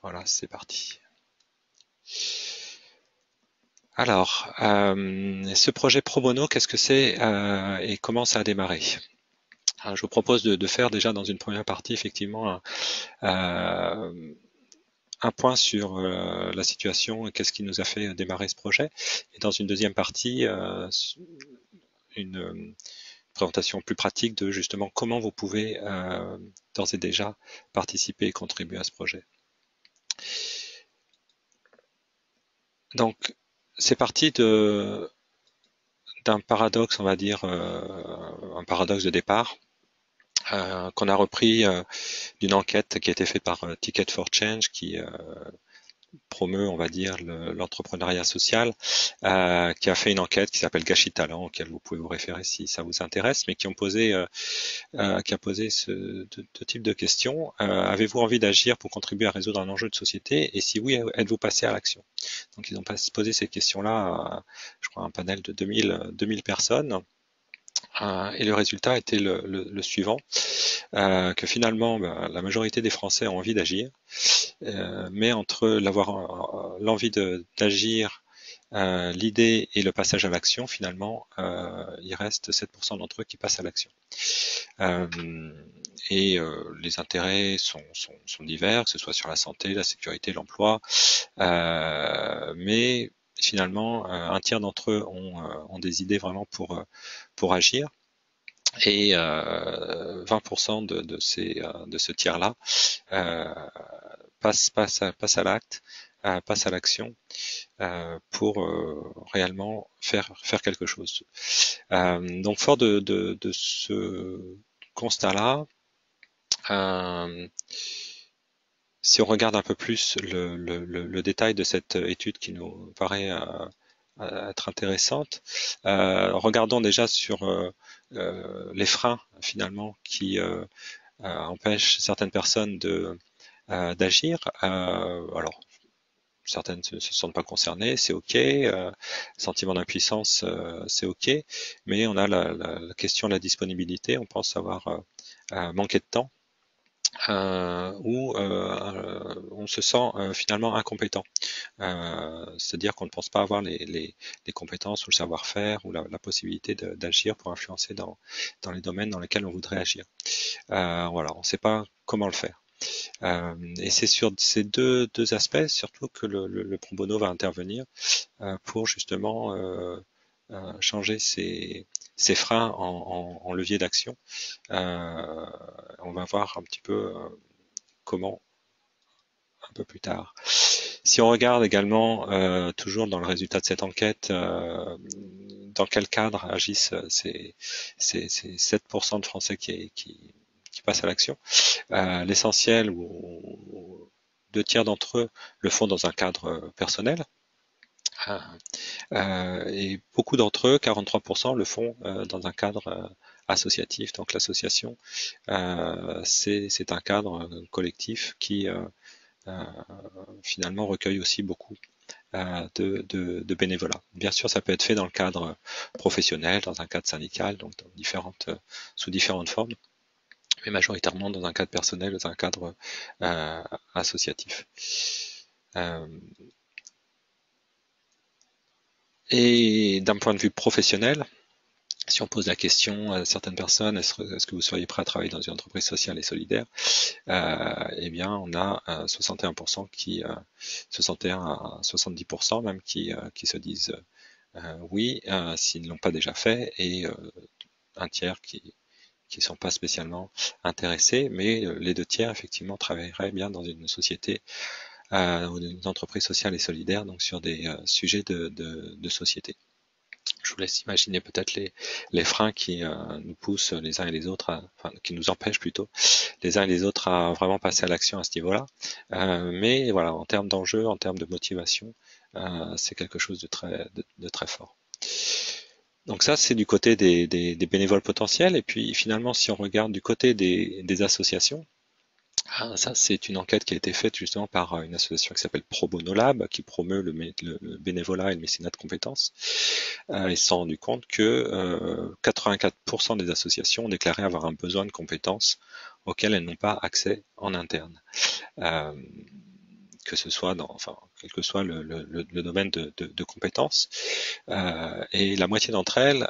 Voilà, c'est parti. Alors, ce projet pro bono, qu'est-ce que c'est et comment ça a démarré? Alors, je vous propose de faire déjà dans une première partie effectivement un point sur la situation et qu'est-ce qui nous a fait démarrer ce projet. Et dans une deuxième partie, une présentation plus pratique de justement comment vous pouvez d'ores et déjà participer et contribuer à ce projet. Donc, c'est parti d'un paradoxe, on va dire, un paradoxe de départ, qu'on a repris d'une enquête qui a été faite par Ticket for Change, qui promeut, on va dire, l'entrepreneuriat social, qui a fait une enquête qui s'appelle Gâchis Talent, auquel vous pouvez vous référer si ça vous intéresse, mais qui a posé ce type de questions. Avez-vous envie d'agir pour contribuer à résoudre un enjeu de société? Et si oui, êtes-vous passé à l'action? Donc ils ont posé ces questions-là à, je crois, un panel de 2000 personnes. Et le résultat était le suivant, que finalement la majorité des Français ont envie d'agir, mais entre l'envie d'agir, l'idée et le passage à l'action, finalement, il reste 7% d'entre eux qui passent à l'action. Euh, les intérêts sont divers, que ce soit sur la santé, la sécurité, l'emploi, mais finalement, un tiers d'entre eux ont des idées vraiment pour agir. Et 20% de ce tiers-là euh, passe à l'acte, passe à l'action pour réellement faire quelque chose. Donc fort de ce constat-là, euh, si on regarde un peu plus le détail de cette étude qui nous paraît être intéressante, regardons déjà sur les freins finalement qui empêchent certaines personnes d'agir. Alors certaines ne se sentent pas concernées, c'est ok. Sentiment d'impuissance, c'est ok. Mais on a la question de la disponibilité. On pense avoir manqué de temps ou on se sent finalement incompétent. C'est-à-dire qu'on ne pense pas avoir les compétences ou le savoir-faire ou la possibilité d'agir pour influencer dans les domaines dans lesquels on voudrait agir. Voilà, on ne sait pas comment le faire. Et c'est sur ces deux aspects surtout que le pro bono va intervenir pour justement changer ces freins en levier d'action. On va voir un petit peu comment un peu plus tard. Si on regarde également, toujours dans le résultat de cette enquête, dans quel cadre agissent ces 7% de Français qui passent à l'action, l'essentiel ou deux tiers d'entre eux le font dans un cadre personnel. Et beaucoup d'entre eux, 43%, le font dans un cadre associatif. Donc l'association, c'est un cadre collectif qui finalement recueille aussi beaucoup de bénévolat. Bien sûr, ça peut être fait dans le cadre professionnel, dans un cadre syndical, donc sous différentes formes, mais majoritairement dans un cadre personnel, dans un cadre associatif. Euh, et d'un point de vue professionnel, si on pose la question à certaines personnes, est-ce que vous seriez prêt à travailler dans une entreprise sociale et solidaire? Eh bien, on a 61% 61 à 70% même qui se disent oui, s'ils ne l'ont pas déjà fait, et un tiers qui ne sont pas spécialement intéressés, mais les deux tiers effectivement travailleraient bien dans une société ou une entreprise sociale et solidaire, donc sur des sujets de société. Je vous laisse imaginer peut-être les freins qui nous poussent les uns et les autres, enfin qui nous empêchent plutôt les uns et les autres à vraiment passer à l'action à ce niveau-là. Mais voilà, en termes d'enjeux, en termes de motivation, c'est quelque chose de très fort. Donc ça, c'est du côté des bénévoles potentiels. Et puis finalement, si on regarde du côté des associations, ça c'est une enquête qui a été faite justement par une association qui s'appelle Pro Bono Lab, qui promeut le bénévolat et le mécénat de compétences. Ils se sont rendus compte que 84% des associations ont déclaré avoir un besoin de compétences auxquelles elles n'ont pas accès en interne. Euh, que ce soit quel que soit le domaine de compétences. Et la moitié d'entre elles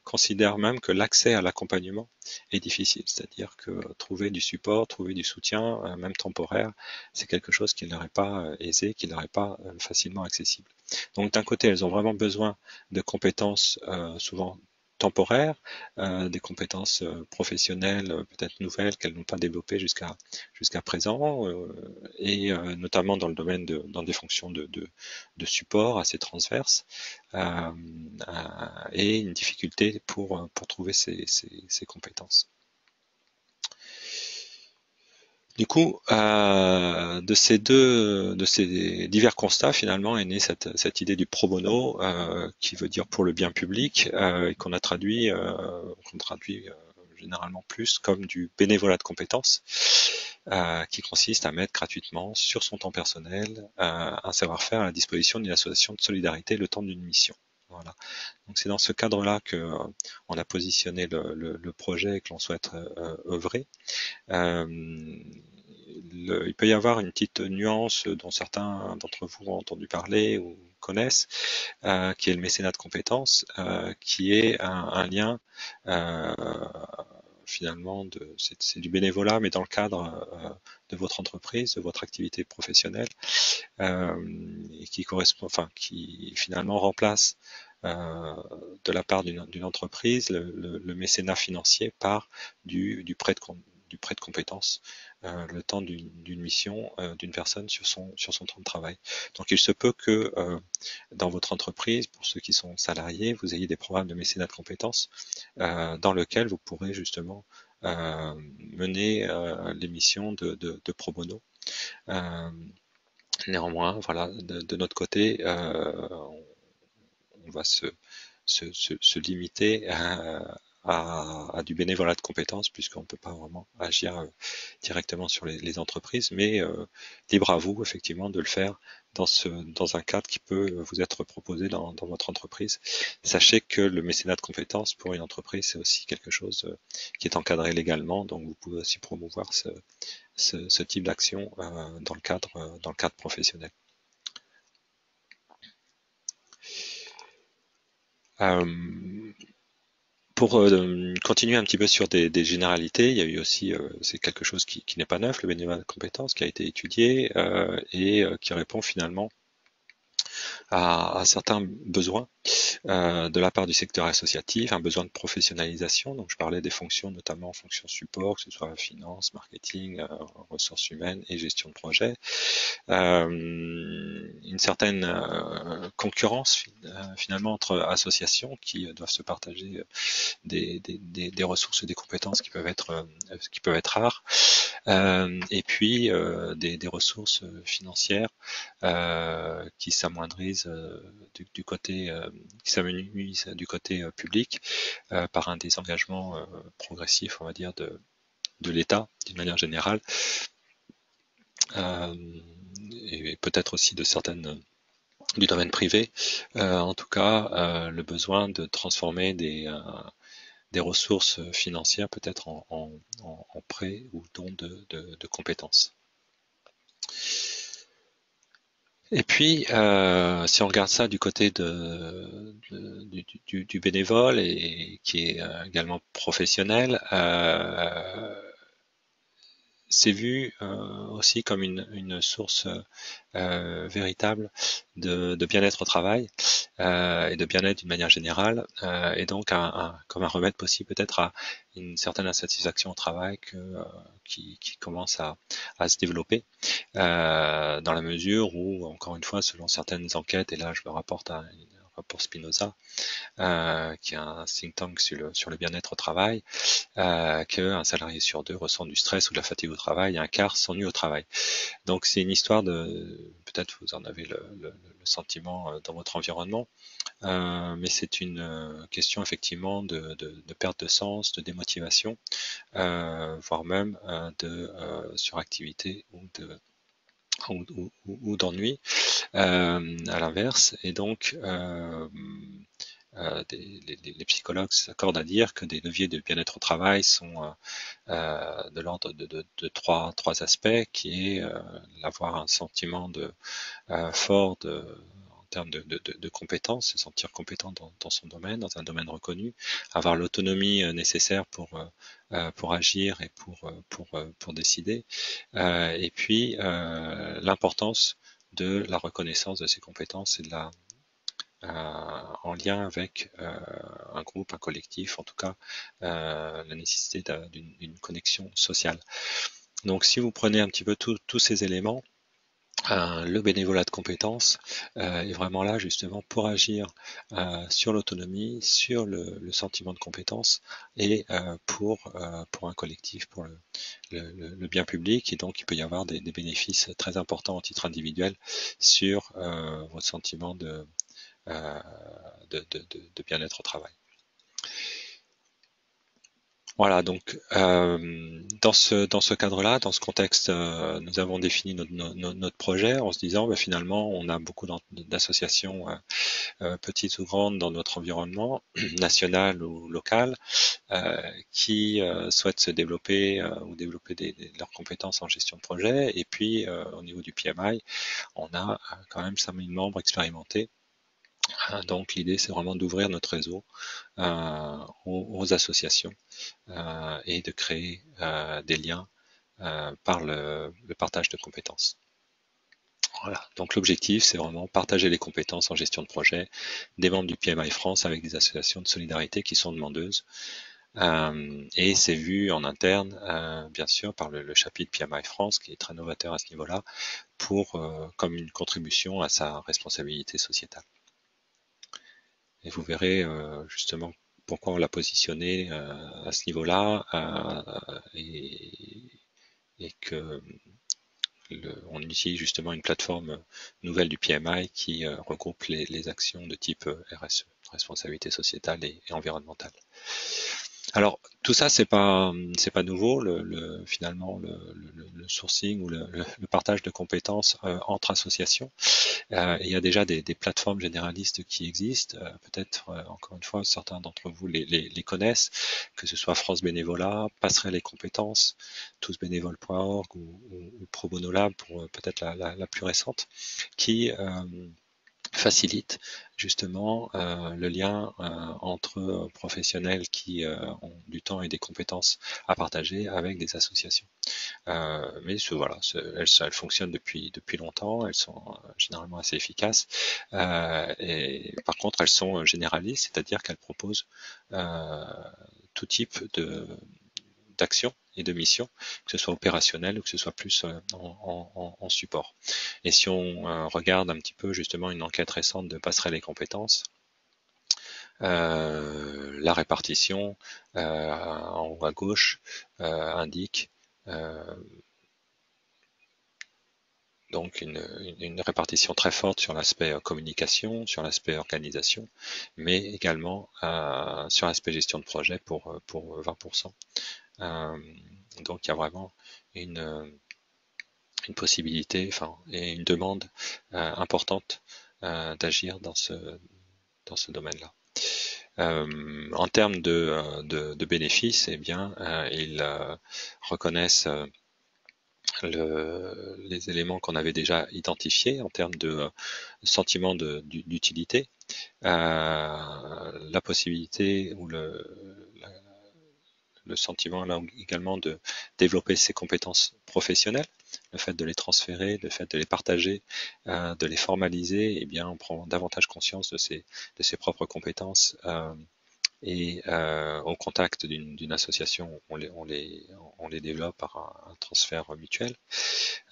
considèrent même que l'accès à l'accompagnement est difficile, c'est-à-dire que trouver du support, trouver du soutien, même temporaire, c'est quelque chose qui ne leur est pas aisé, qui ne leur est pas facilement accessible. Donc d'un côté, elles ont vraiment besoin de compétences souvent temporaires, des compétences professionnelles peut-être nouvelles qu'elles n'ont pas développées jusqu'à présent, et notamment dans le domaine dans des fonctions de support assez transverses, et une difficulté pour trouver ces compétences. Du coup, de ces divers constats, finalement, est née cette idée du pro bono, qui veut dire pour le bien public, et qu'on traduit généralement plus comme du bénévolat de compétences, qui consiste à mettre gratuitement sur son temps personnel un savoir-faire à la disposition d'une association de solidarité le temps d'une mission. Voilà. Donc c'est dans ce cadre-là que on a positionné le projet et que l'on souhaite œuvrer. Il peut y avoir une petite nuance dont certains d'entre vous ont entendu parler ou connaissent, qui est le mécénat de compétences, qui est un lien finalement c'est du bénévolat, mais dans le cadre de votre entreprise, de votre activité professionnelle, et qui finalement remplace de la part d'une entreprise le mécénat financier par du prêt de compétences, le temps d'une mission d'une personne sur son temps de travail. Donc il se peut que dans votre entreprise, pour ceux qui sont salariés, vous ayez des programmes de mécénat de compétences dans lesquels vous pourrez justement mener les missions de pro bono. Néanmoins, voilà, de notre côté, on va se limiter à du bénévolat de compétences, puisqu'on ne peut pas vraiment agir directement sur les entreprises, mais libre à vous, effectivement, de le faire dans un cadre qui peut vous être proposé dans votre entreprise. Sachez que le mécénat de compétences pour une entreprise, c'est aussi quelque chose qui est encadré légalement, donc vous pouvez aussi promouvoir ce type d'action dans le cadre professionnel. Pour continuer un petit peu sur des généralités, il y a eu aussi, c'est quelque chose qui n'est pas neuf, le bénévolat de compétences, qui a été étudié et qui répond finalement à certains besoins de la part du secteur associatif, un besoin de professionnalisation. Donc je parlais des fonctions, notamment fonctions support, que ce soit finance, marketing, ressources humaines et gestion de projet. Une certaine concurrence finalement entre associations qui doivent se partager des ressources et des compétences qui peuvent être rares, et puis des ressources financières qui s'amoindrissent du côté qui s'amenuisent du côté public par un désengagement progressif, on va dire, de l'État d'une manière générale, et peut-être aussi du domaine privé. En tout cas, le besoin de transformer des ressources financières peut-être en prêts ou dons de compétences. Et puis, si on regarde ça du côté du bénévole et qui est également professionnel, c'est vu aussi comme une source véritable de bien-être au travail et de bien-être d'une manière générale, et donc comme un remède possible peut-être à une certaine insatisfaction au travail qui commence à se développer, dans la mesure où, encore une fois, selon certaines enquêtes, et là je me rapporte à un rapport Spinoza, qui est un think tank sur le bien-être au travail, qu'un salarié sur 2 ressent du stress ou de la fatigue au travail, et un quart s'ennuie au travail. Donc c'est une histoire peut-être vous en avez le sentiment dans votre environnement, mais c'est une question effectivement de perte de sens, de démotivation, voire même de suractivité ou d'ennui, à l'inverse. Et donc les psychologues s'accordent à dire que des leviers de bien-être au travail sont de l'ordre de trois aspects, qui est d'avoir un sentiment fort en termes de compétences, se sentir compétent dans son domaine, dans un domaine reconnu, avoir l'autonomie nécessaire pour agir et pour décider, et puis l'importance de la reconnaissance de ces compétences et de en lien avec un groupe, un collectif, en tout cas la nécessité d'une connexion sociale. Donc si vous prenez un petit peu tous ces éléments, le bénévolat de compétences est vraiment là justement pour agir sur l'autonomie, sur le sentiment de compétence, et pour un collectif, pour le bien public. Et donc il peut y avoir des bénéfices très importants en titre individuel sur votre sentiment euh, de bien-être au travail. Voilà, donc dans ce cadre-là, dans ce contexte, nous avons défini notre projet en se disant, bah, finalement, on a beaucoup d'associations petites ou grandes dans notre environnement, national ou local, qui souhaitent se développer ou développer leurs compétences en gestion de projet. Et puis, au niveau du PMI, on a quand même 5000 membres expérimentés. Donc l'idée, c'est vraiment d'ouvrir notre réseau aux associations et de créer des liens par le partage de compétences. Voilà. Donc l'objectif, c'est vraiment partager les compétences en gestion de projet des membres du PMI France avec des associations de solidarité qui sont demandeuses. Et c'est vu en interne, bien sûr, par le chapitre PMI France, qui est très novateur à ce niveau-là, comme une contribution à sa responsabilité sociétale. Et vous verrez justement pourquoi on l'a positionné à ce niveau-là, et que on utilise justement une plateforme nouvelle du PMI qui regroupe les actions de type RSE, responsabilité sociétale et environnementale. Alors tout ça, c'est pas nouveau. Finalement le sourcing ou le partage de compétences entre associations. Il y a déjà des plateformes généralistes qui existent. Peut-être encore une fois, certains d'entre vous les connaissent, que ce soit France Bénévolat, Passerelle et Compétences, tousbénévoles.org ou Pro Bono Lab pour peut-être la plus récente, qui facilite justement le lien entre professionnels qui ont du temps et des compétences à partager avec des associations. Mais voilà, elles fonctionnent depuis longtemps, elles sont généralement assez efficaces, et par contre elles sont généralistes, c'est-à-dire qu'elles proposent tout type d'actions et de missions, que ce soit opérationnel ou que ce soit plus en support. Et si on regarde un petit peu justement une enquête récente de Passerelle et Compétences, la répartition en haut à gauche indique donc une répartition très forte sur l'aspect communication, sur l'aspect organisation, mais également sur l'aspect gestion de projet pour 20%. Donc il y a vraiment une possibilité, et une demande importante d'agir dans ce domaine-là. En termes de bénéfices, eh bien, ils reconnaissent les éléments qu'on avait déjà identifiés en termes de sentiment d'utilité, la possibilité ou le sentiment là également de développer ses compétences professionnelles, le fait de les transférer, le fait de les partager, de les formaliser, eh bien on prend davantage conscience de ses propres compétences, et au contact d'une association, on les développe par un transfert mutuel.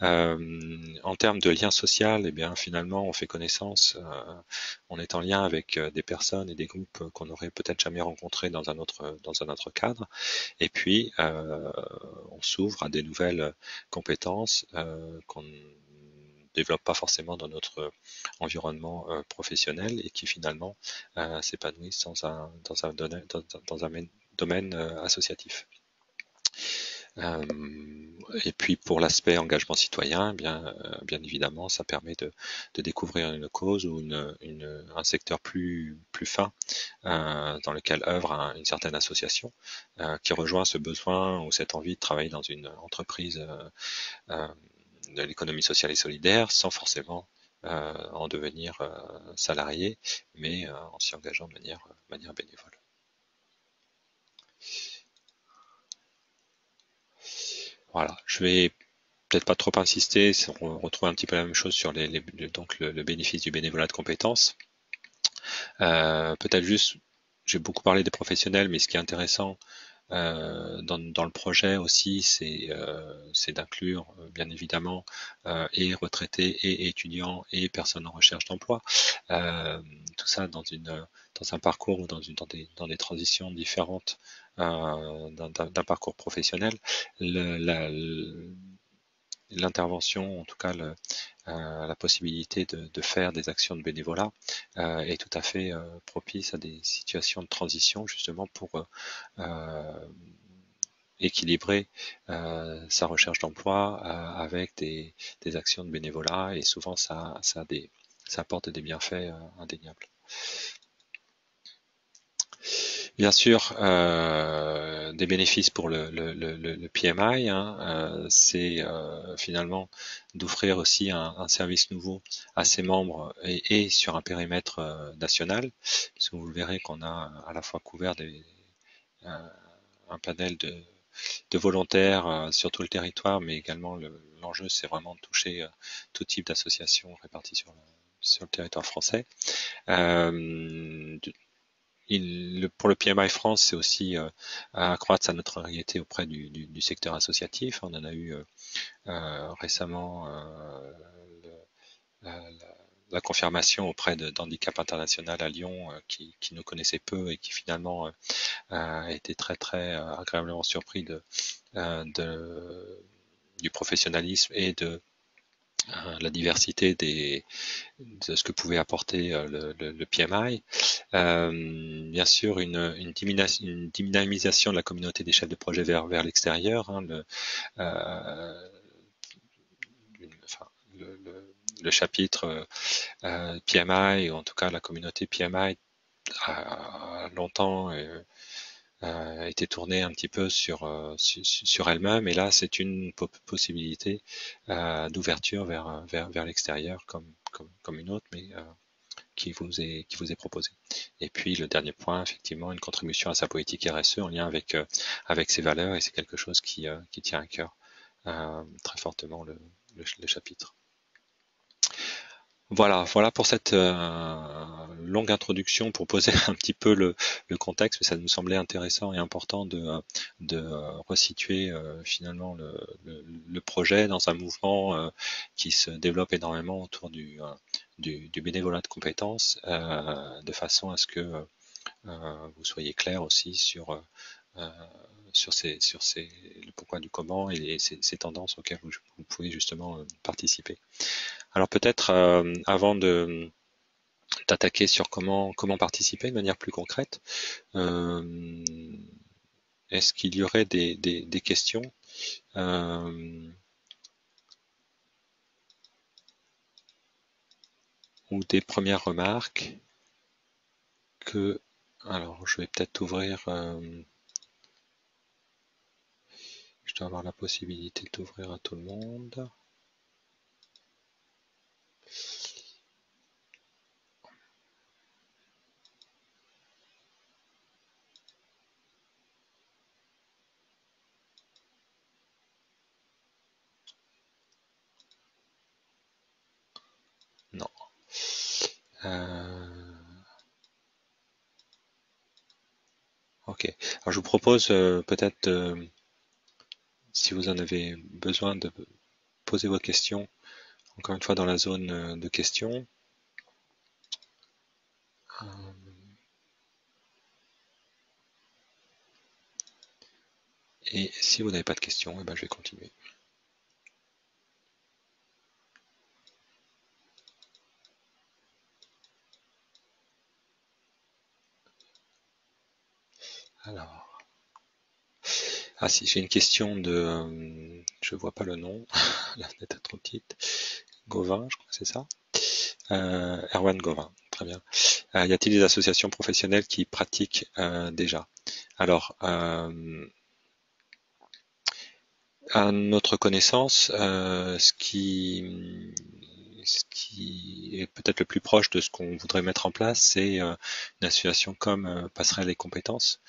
En termes de lien social, eh bien finalement on fait connaissance, on est en lien avec des personnes et des groupes qu'on n'aurait peut-être jamais rencontrés dans un autre cadre, et puis on s'ouvre à des nouvelles compétences qu'on développe pas forcément dans notre environnement professionnel, et qui finalement s'épanouissent dans un domaine associatif. Et puis pour l'aspect engagement citoyen, bien évidemment, ça permet de découvrir une cause ou un secteur plus fin dans lequel œuvre une certaine association qui rejoint ce besoin ou cette envie de travailler dans une entreprise de l'économie sociale et solidaire sans forcément en devenir salarié, mais en s'y engageant de manière bénévole. Voilà, je vais peut-être pas trop insister, on retrouve un petit peu la même chose sur donc le bénéfice du bénévolat de compétences. Peut-être juste, j'ai beaucoup parlé des professionnels, mais ce qui est intéressant dans le projet aussi, c'est d'inclure bien évidemment et retraités et étudiants et personnes en recherche d'emploi. Tout ça dans un parcours ou dans des transitions différentes d'un parcours professionnel. L'intervention, en tout cas la possibilité de faire des actions de bénévolat est tout à fait propice à des situations de transition justement pour équilibrer sa recherche d'emploi avec des actions de bénévolat et souvent ça apporte des bienfaits indéniables. Bien sûr, des bénéfices pour le PMI, hein, c'est finalement d'offrir aussi un service nouveau à ses membres et sur un périmètre national, puisque vous verrez qu'on a à la fois couvert un panel de volontaires sur tout le territoire, mais également l'enjeu c'est vraiment de toucher tout type d'associations réparties sur le territoire français. Pour le PMI France, c'est aussi accroître sa notoriété auprès du secteur associatif. On en a eu récemment la, la confirmation auprès d'Handicap International à Lyon qui nous connaissait peu et qui finalement a été très agréablement surpris du professionnalisme et de la diversité de ce que pouvait apporter le PMI. Bien sûr, une dynamisation de la communauté des chefs de projet vers l'extérieur. Hein, le chapitre PMI, ou en tout cas la communauté PMI, a longtemps été tournée un petit peu sur elle-même, et là c'est une possibilité d'ouverture vers l'extérieur comme une autre, mais qui vous est proposé. Et puis le dernier point, effectivement, une contribution à sa politique RSE en lien avec ses valeurs, et c'est quelque chose qui tient à cœur très fortement le chapitre. Voilà pour cette longue introduction pour poser un petit peu le contexte, mais ça nous semblait intéressant et important de resituer finalement le projet dans un mouvement qui se développe énormément autour du bénévolat de compétences, de façon à ce que vous soyez clair aussi sur le pourquoi du comment et ces tendances auxquelles vous pouvez justement participer. Alors peut-être avant d'attaquer sur comment participer de manière plus concrète, est-ce qu'il y aurait des questions ou des premières remarques alors je vais peut-être ouvrir, je dois avoir la possibilité d'ouvrir à tout le monde. Non. Ok. Alors je vous propose peut-être, si vous en avez besoin, de poser vos questions, encore une fois dans la zone de questions. Et si vous n'avez pas de questions, eh ben, je vais continuer. Alors, Ah si, j'ai une question de, je vois pas le nom, la fenêtre est trop petite. Gauvin, je crois que c'est ça. Erwan Gauvin, très bien. Y a-t-il des associations professionnelles qui pratiquent déjà? Alors, à notre connaissance, ce qui est peut-être le plus proche de ce qu'on voudrait mettre en place, c'est une association comme Passerelle et Compétences,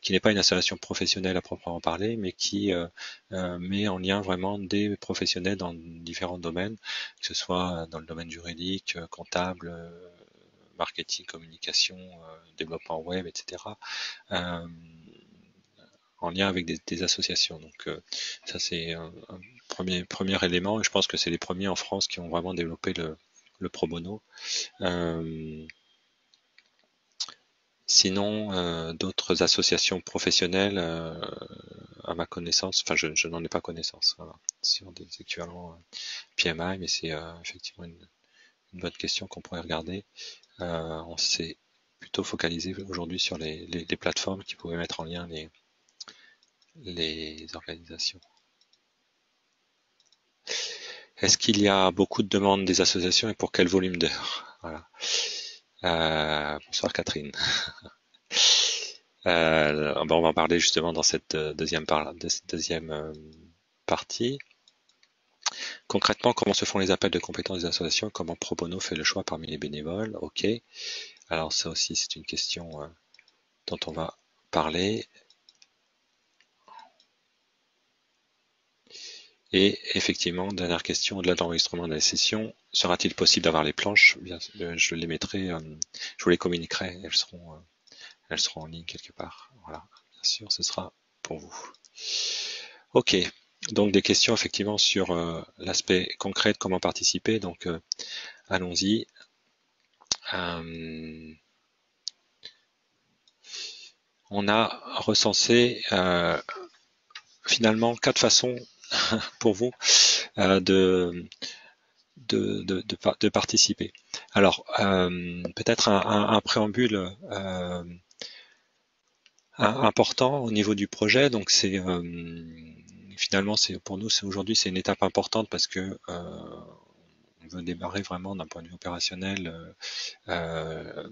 qui n'est pas une association professionnelle à proprement parler, mais qui met en lien vraiment des professionnels dans différents domaines, que ce soit dans le domaine juridique, comptable, marketing, communication, développement web, etc. Euh, en lien avec des associations. Donc ça c'est un premier élément et je pense que c'est les premiers en France qui ont vraiment développé le pro bono. Euh, Sinon, d'autres associations professionnelles, à ma connaissance, enfin je n'en ai pas connaissance, voilà, sur des équivalents PMI, mais c'est effectivement une bonne question qu'on pourrait regarder. On s'est plutôt focalisé aujourd'hui sur les plateformes qui pouvaient mettre en lien les organisations. Est-ce qu'il y a beaucoup de demandes des associations et pour quel volume d'heures? Voilà. Bonsoir Catherine. On va en parler justement dans cette deuxième partie. Concrètement, comment se font les appels de compétences des associations? Comment Pro Bono fait le choix parmi les bénévoles? Ok. Alors ça aussi, c'est une question dont on va parler. Et effectivement, dernière question, au-delà de l'enregistrement de la session, sera-t-il possible d'avoir les planches? Bien, je les mettrai, je vous les communiquerai, elles seront en ligne quelque part. Voilà, bien sûr, ce sera pour vous. Ok, donc des questions effectivement sur l'aspect concret de comment participer. Donc allons-y. On a recensé finalement 4 façons pour vous de participer. Alors peut-être un préambule important au niveau du projet. Donc c'est finalement c'est pour nous c'est aujourd'hui c'est une étape importante parce que on veut démarrer vraiment d'un point de vue opérationnel le,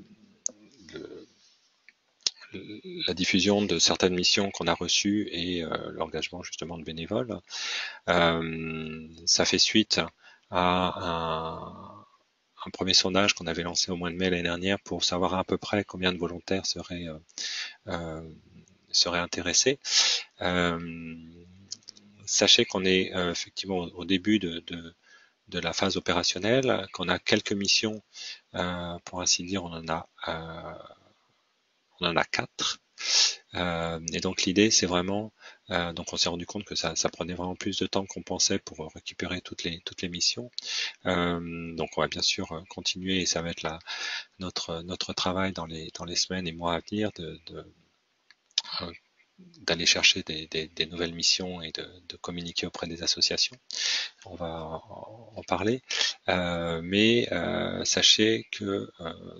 la diffusion de certaines missions qu'on a reçues et l'engagement justement de bénévoles. Ça fait suite à un premier sondage qu'on avait lancé au mois de mai l'année dernière pour savoir à peu près combien de volontaires seraient intéressés. Sachez qu'on est effectivement au début de la phase opérationnelle, qu'on a quelques missions, pour ainsi dire, on en a 4. Et donc l'idée, c'est vraiment, donc on s'est rendu compte que ça prenait vraiment plus de temps qu'on pensait pour récupérer toutes les missions. Donc on va bien sûr continuer et ça va être notre travail dans les semaines et mois à venir d'aller chercher des nouvelles missions et de communiquer auprès des associations. On va en parler, mais sachez que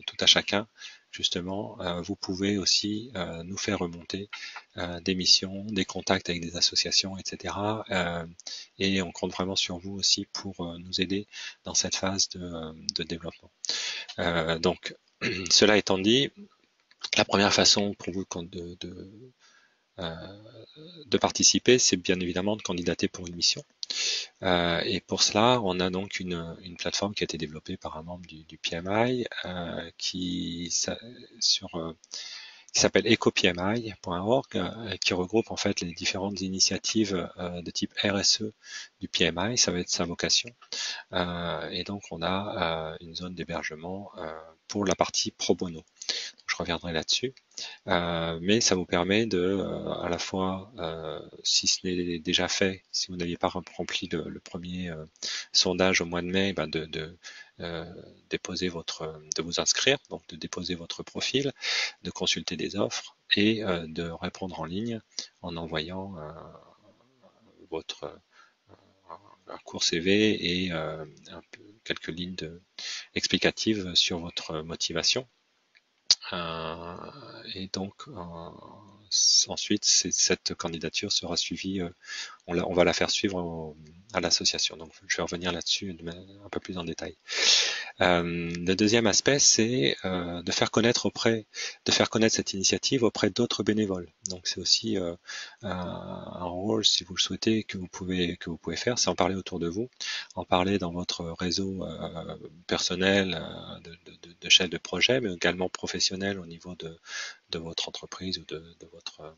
tout à chacun, justement, vous pouvez aussi nous faire remonter des missions, des contacts avec des associations, etc. Et on compte vraiment sur vous aussi pour nous aider dans cette phase de développement. Donc, cela étant dit, la première façon pour vous de participer, c'est bien évidemment de candidater pour une mission. Et pour cela, on a donc une plateforme qui a été développée par un membre du PMI qui s'appelle ecopmi.org, qui regroupe en fait les différentes initiatives de type RSE du PMI, ça va être sa vocation. Et donc on a une zone d'hébergement pour la partie pro bono. Donc, je reviendrai là-dessus. Mais ça vous permet de, à la fois, si ce n'est déjà fait, si vous n'aviez pas rempli le premier sondage au mois de mai, ben déposer de vous inscrire, donc de déposer votre profil, de consulter des offres et de répondre en ligne en envoyant votre un court CV et quelques lignes explicatives sur votre motivation. Et donc ensuite cette candidature sera suivie, on va la faire suivre à l'association. Donc je vais revenir là-dessus un peu plus en détail. Le deuxième aspect, c'est de faire connaître cette initiative auprès d'autres bénévoles. Donc c'est aussi un rôle, si vous le souhaitez, que vous pouvez faire, c'est en parler autour de vous, en parler dans votre réseau personnel de chef de projet, mais également professionnel au niveau de votre entreprise ou de votre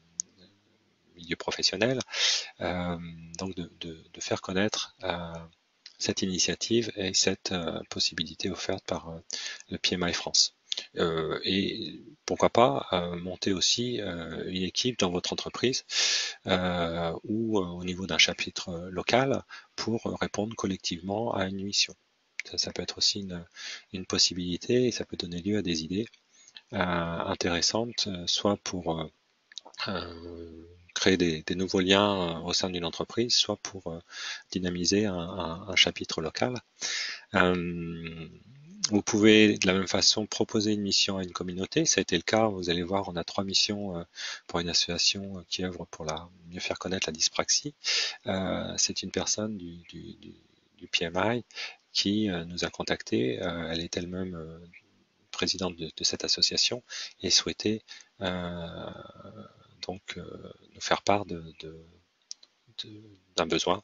milieu professionnel. Donc de faire connaître cette initiative et cette possibilité offerte par le PMI France. Et pourquoi pas monter aussi une équipe dans votre entreprise ou au niveau d'un chapitre local pour répondre collectivement à une mission. Ça peut être aussi une possibilité et ça peut donner lieu à des idées intéressantes, soit pour créer des nouveaux liens au sein d'une entreprise, soit pour dynamiser un chapitre local. Vous pouvez de la même façon proposer une mission à une communauté. Ça a été le cas, vous allez voir, on a 3 missions pour une association qui œuvre pour mieux faire connaître la dyspraxie. C'est une personne du PMI qui nous a contactés. Elle est elle-même présidente de cette association et souhaitait donc nous faire part d'un besoin.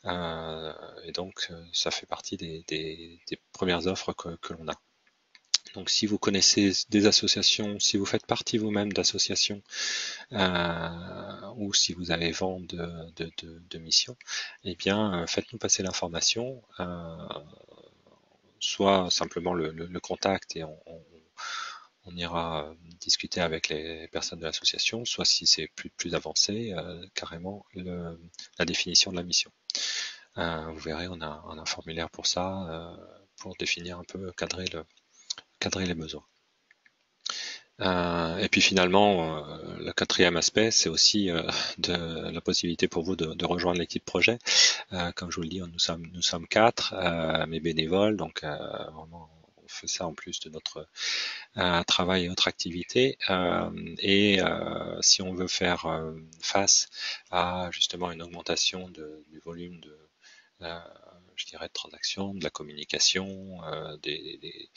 Et donc ça fait partie des premières offres que l'on a. Donc si vous connaissez des associations, si vous faites partie vous-même d'associations ou si vous avez vent de missions, eh bien faites-nous passer l'information, soit simplement le contact et on ira discuter avec les personnes de l'association, soit si c'est plus avancé, carrément la définition de la mission. Vous verrez, on a un formulaire pour ça, pour définir un peu, cadrer les besoins. Et puis finalement, le quatrième aspect, c'est aussi de la possibilité pour vous de rejoindre l'équipe projet. Comme je vous le dis, nous sommes 4, mais bénévoles, donc vraiment on fait ça en plus de notre travail et autres activités. Et si on veut faire face à justement une augmentation du volume je dirais, de transactions, de la communication, des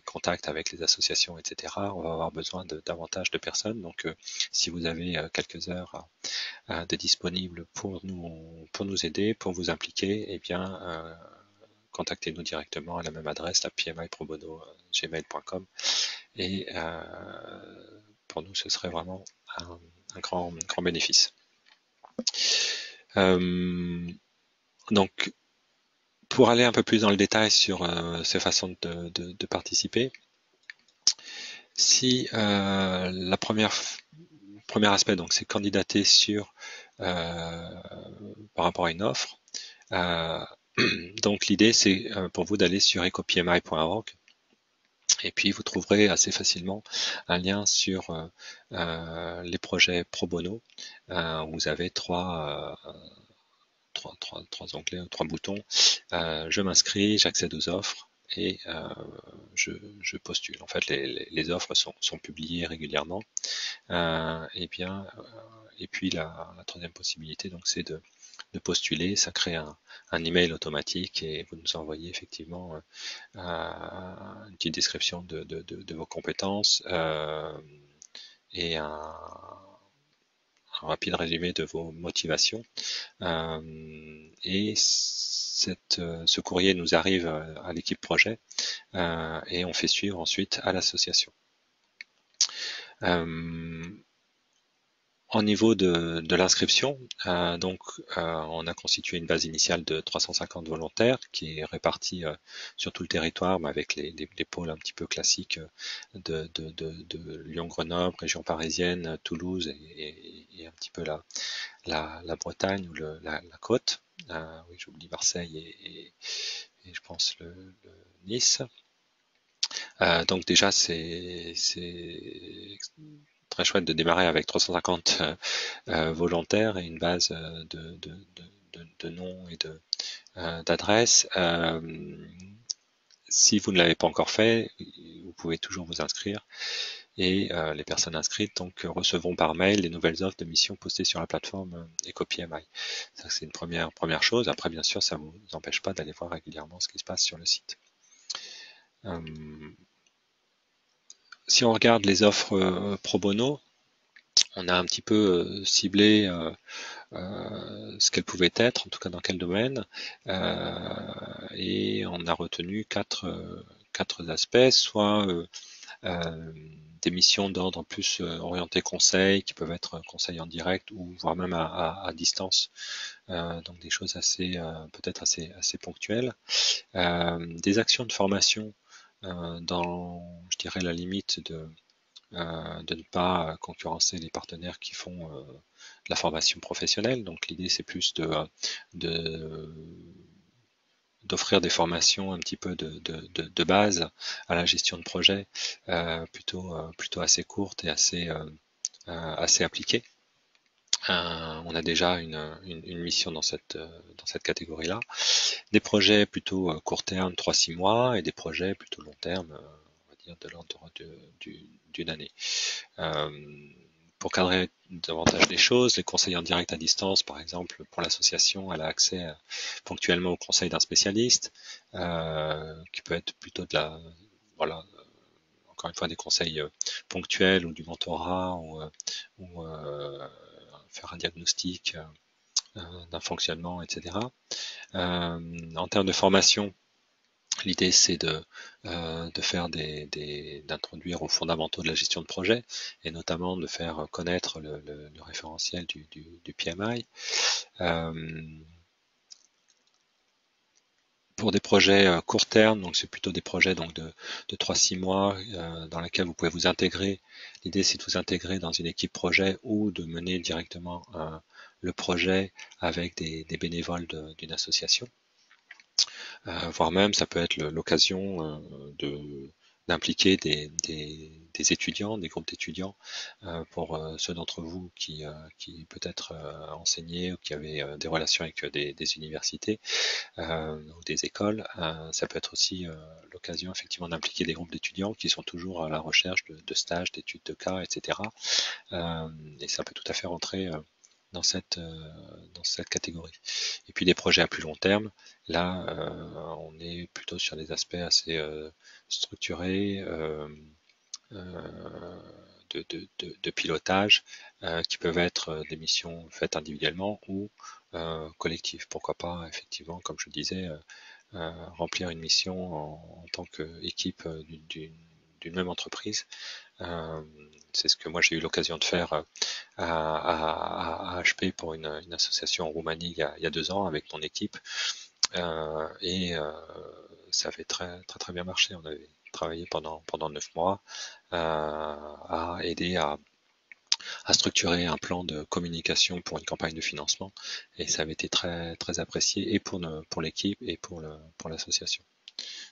contacts avec les associations, etc. On va avoir besoin de davantage de personnes. Donc, si vous avez quelques heures de disponibles pour nous aider, pour vous impliquer, eh bien, contactez-nous directement à la même adresse, la pmiprobono@gmail.com. Et pour nous, ce serait vraiment un grand bénéfice. Donc, pour aller un peu plus dans le détail sur ces façons de participer, si la premier aspect, donc, c'est candidater par rapport à une offre. Donc l'idée, c'est pour vous d'aller sur ecopmi.org et puis vous trouverez assez facilement un lien sur les projets pro bono. Vous avez trois onglets ou 3 boutons. Je m'inscris, j'accède aux offres et je postule. En fait, les offres sont publiées régulièrement. Et puis la troisième possibilité, donc, c'est de postuler. Ça crée un email automatique et vous nous envoyez effectivement une petite description de vos compétences et un rapide résumé de vos motivations. Et ce courrier nous arrive à l'équipe projet et on fait suivre ensuite à l'association. Au niveau de l'inscription, on a constitué une base initiale de 350 volontaires qui est répartie sur tout le territoire, mais avec les pôles un petit peu classiques de Lyon-Grenoble, région parisienne, Toulouse et un petit peu la Bretagne ou la côte. Oui, j'oublie Marseille et je pense le Nice. Donc déjà, c'est très chouette de démarrer avec 350 volontaires et une base de noms et d'adresses. Si vous ne l'avez pas encore fait, vous pouvez toujours vous inscrire et les personnes inscrites donc recevront par mail les nouvelles offres de mission postées sur la plateforme EcoPMI. Ça, c'est une première chose. Après, bien sûr, ça ne vous empêche pas d'aller voir régulièrement ce qui se passe sur le site. Si on regarde les offres pro bono, on a un petit peu ciblé ce qu'elles pouvaient être, en tout cas dans quel domaine, et on a retenu quatre aspects, soit des missions d'ordre plus orienté conseil, qui peuvent être conseil en direct ou voire même à distance, donc des choses peut-être assez ponctuelles, des actions de formation dans, je dirais, la limite de ne pas concurrencer les partenaires qui font de la formation professionnelle. Donc l'idée c'est plus d'offrir des formations un petit peu de base à la gestion de projet, plutôt assez courtes et assez appliquées. On a déjà une mission dans cette catégorie-là. Des projets plutôt court terme, 3-6 mois, et des projets plutôt long terme, on va dire de l'ordre d'une année. Pour cadrer davantage les choses, les conseillers en direct à distance, par exemple, pour l'association, elle a accès ponctuellement au conseil d'un spécialiste, qui peut être plutôt voilà, encore une fois, des conseils ponctuels ou du mentorat ou faire un diagnostic d'un fonctionnement, etc. En termes de formation, l'idée c'est faire d'introduire aux fondamentaux de la gestion de projet et notamment de faire connaître le référentiel du PMI. Pour des projets court terme, donc c'est plutôt des projets donc de 3-6 mois dans lesquels vous pouvez vous intégrer. L'idée c'est de vous intégrer dans une équipe projet ou de mener directement le projet avec des bénévoles d'une association. Voire même ça peut être l'occasion d'impliquer des étudiants, des groupes d'étudiants, pour ceux d'entre vous qui peut-être enseignaient ou qui avaient des relations avec des universités ou des écoles. Ça peut être aussi l'occasion effectivement d'impliquer des groupes d'étudiants qui sont toujours à la recherche de stages, d'études de cas, etc. Et ça peut tout à fait rentrer dans cette catégorie. Et puis des projets à plus long terme, là on est plutôt sur des aspects assez structurés de pilotage qui peuvent être des missions faites individuellement ou collectives. Pourquoi pas effectivement, comme je disais, remplir une mission en tant qu'équipe d'une même entreprise. C'est ce que moi j'ai eu l'occasion de faire à HP pour une association en Roumanie il y a 2 ans avec mon équipe. Et ça avait très bien marché. On avait travaillé pendant 9 mois à aider à structurer un plan de communication pour une campagne de financement. Et ça avait été très apprécié et pour l'équipe et pour l'association.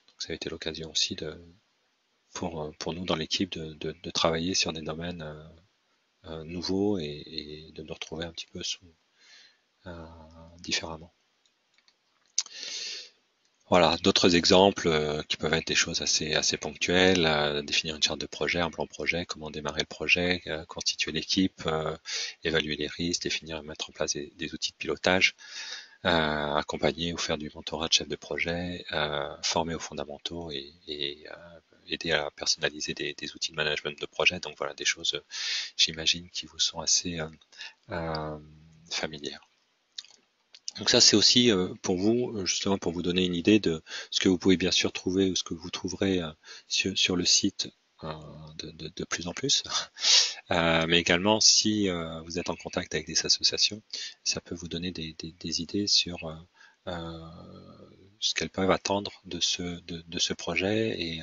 Donc ça a été l'occasion aussi pour nous dans l'équipe de travailler sur des domaines nouveaux et de nous retrouver un petit peu différemment. Voilà, d'autres exemples qui peuvent être des choses assez ponctuelles, définir une charte de projet, un plan projet, comment démarrer le projet, constituer l'équipe, évaluer les risques, définir et mettre en place des outils de pilotage, accompagner ou faire du mentorat de chef de projet, former aux fondamentaux et aider à personnaliser des outils de management de projet. Donc voilà, des choses, j'imagine, qui vous sont assez familières. Donc ça, c'est aussi pour vous, justement pour vous donner une idée de ce que vous pouvez bien sûr trouver ou ce que vous trouverez sur le site de plus en plus. Mais également, si vous êtes en contact avec des associations, ça peut vous donner des idées sur ce qu'elles peuvent attendre de ce projet. Et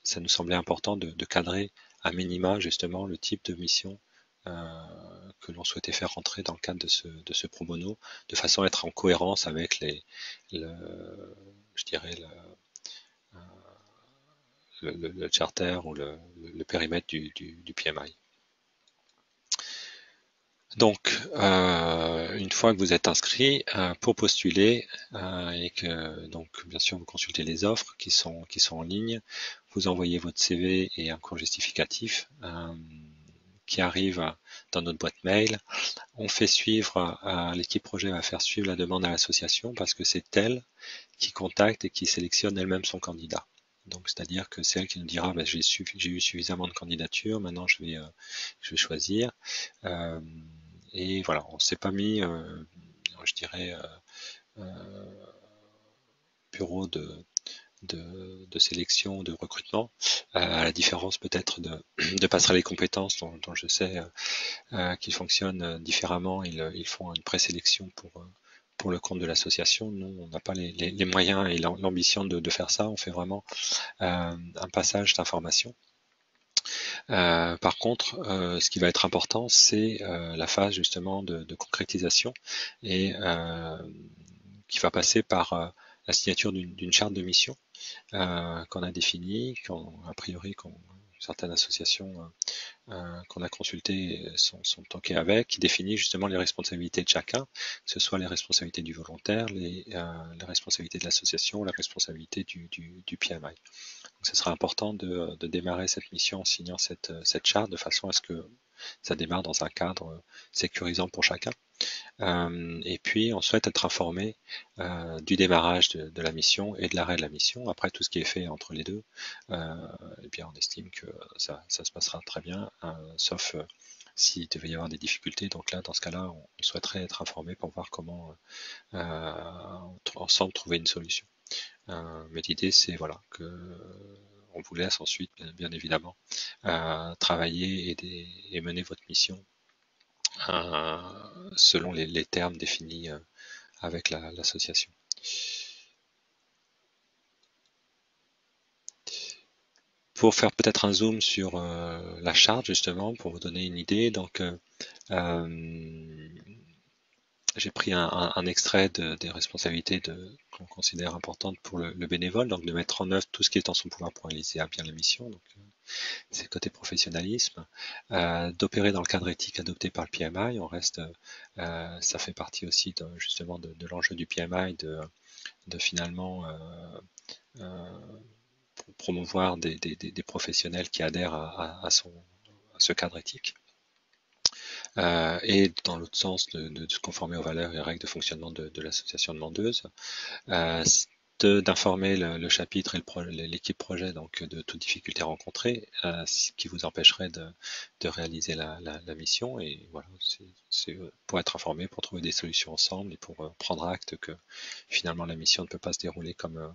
ça nous semblait important de cadrer à minima justement le type de mission que l'on souhaitait faire rentrer dans le cadre de ce pro bono, de façon à être en cohérence avec je dirais le charter ou le périmètre du PMI. Donc, une fois que vous êtes inscrit, pour postuler, et que donc bien sûr vous consultez les offres qui sont en ligne, vous envoyez votre CV et un court justificatif qui arrive dans notre boîte mail. On fait suivre, l'équipe projet va faire suivre la demande à l'association parce que c'est elle qui contacte et qui sélectionne elle-même son candidat. Donc, c'est-à-dire que c'est elle qui nous dira, bah, j'ai eu suffisamment de candidatures, maintenant je vais choisir. Euh, et voilà, on s'est pas mis, je dirais, bureau de sélection, de recrutement, à la différence peut-être de passerelles les compétences dont je sais qu'ils fonctionnent différemment. Ils font une présélection pour le compte de l'association. Nous, on n'a pas les moyens et l'ambition de faire ça. On fait vraiment un passage d'information. Par contre, ce qui va être important, c'est la phase justement de concrétisation et qui va passer par la signature d'une charte de mission qu'on a définie, a priori certaines associations qu'on a consultées sont OK avec, qui définit justement les responsabilités de chacun, que ce soit les responsabilités du volontaire, les responsabilités de l'association, la responsabilité du PMI. Donc, ce sera important de démarrer cette mission en signant cette charte de façon à ce que ça démarre dans un cadre sécurisant pour chacun. Et puis on souhaite être informé du démarrage de la mission et de l'arrêt de la mission. Après tout ce qui est fait entre les deux, eh bien on estime que ça se passera très bien, sauf s'il devait y avoir des difficultés. Donc là, dans ce cas-là, on souhaiterait être informé pour voir comment ensemble trouver une solution. Mais l'idée, c'est voilà que on vous laisse ensuite, bien évidemment, travailler et mener votre mission selon les termes définis avec l'association. Pour faire peut-être un zoom sur la charte, justement, pour vous donner une idée, donc j'ai pris un extrait des responsabilités qu'on considère importantes pour le bénévole, donc de mettre en œuvre tout ce qui est en son pouvoir pour réaliser bien la mission. Donc, c'est le côté professionnalisme, d'opérer dans le cadre éthique adopté par le PMI. On reste, ça fait partie aussi justement de l'enjeu du PMI de finalement promouvoir des professionnels qui adhèrent à ce cadre éthique. Et dans l'autre sens, de se conformer aux valeurs et règles de fonctionnement de l'association demandeuse. Euh, D'informer le chapitre et l'équipe projet donc de toute difficulté rencontrée, ce qui vous empêcherait de réaliser la mission. Et voilà, c'est pour être informé, pour trouver des solutions ensemble et pour prendre acte que finalement la mission ne peut pas se dérouler comme